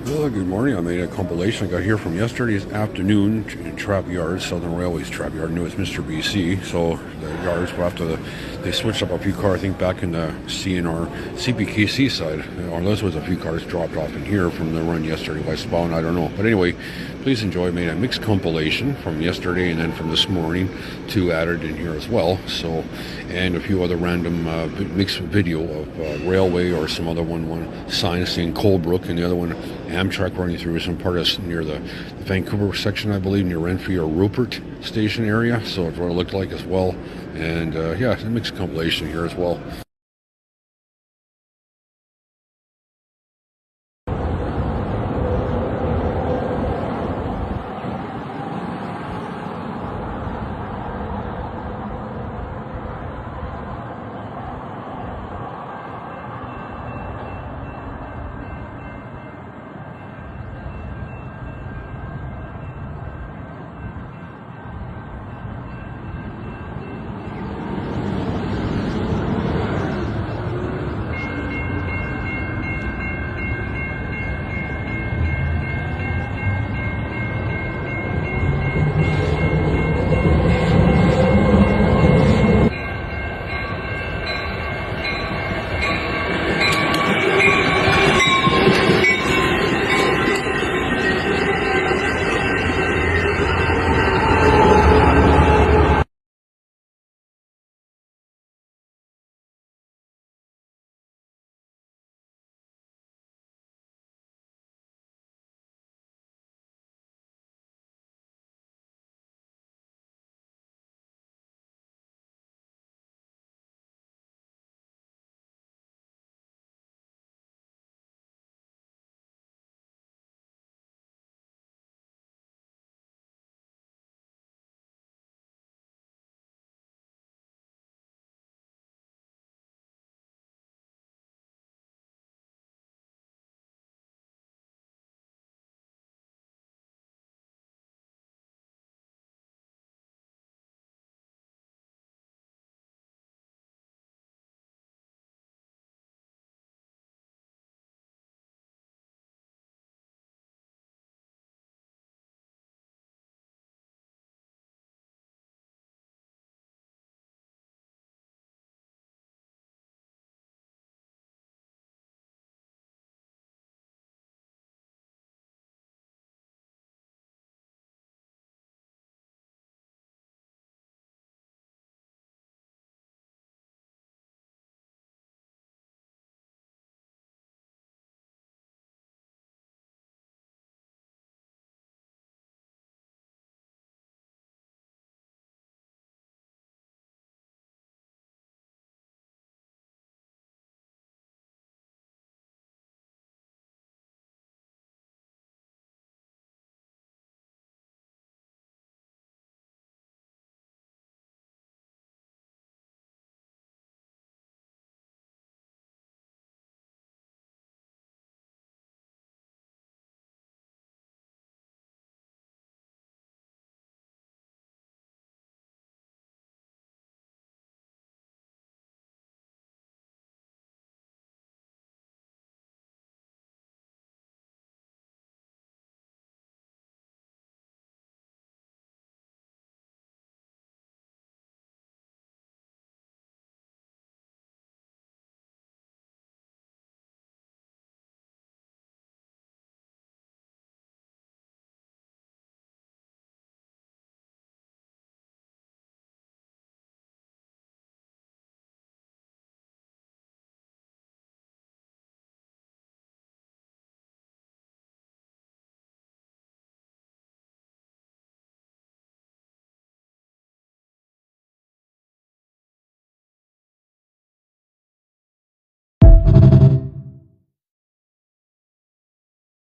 Well, good morning. I made a compilation I got here from yesterday's afternoon in Trap Yards, Southern Railways Trap Yard. New, it's Mr. BC. So the yards were after they switched up a few cars, I think back in the CNR CPKC side. Or this was a few cars dropped off in here from the run yesterday westbound. I don't know. But anyway, please enjoy. I made a mixed compilation from yesterday and then from this morning, two added in here as well. So, and a few other random mixed video of railway or some other one sign saying Colebrook and the other one Amtrak running through some part of near the Vancouver section, I believe, near Renfrew or Rupert station area. So it's what it looked like as well. And yeah, it's a mixed compilation here as well.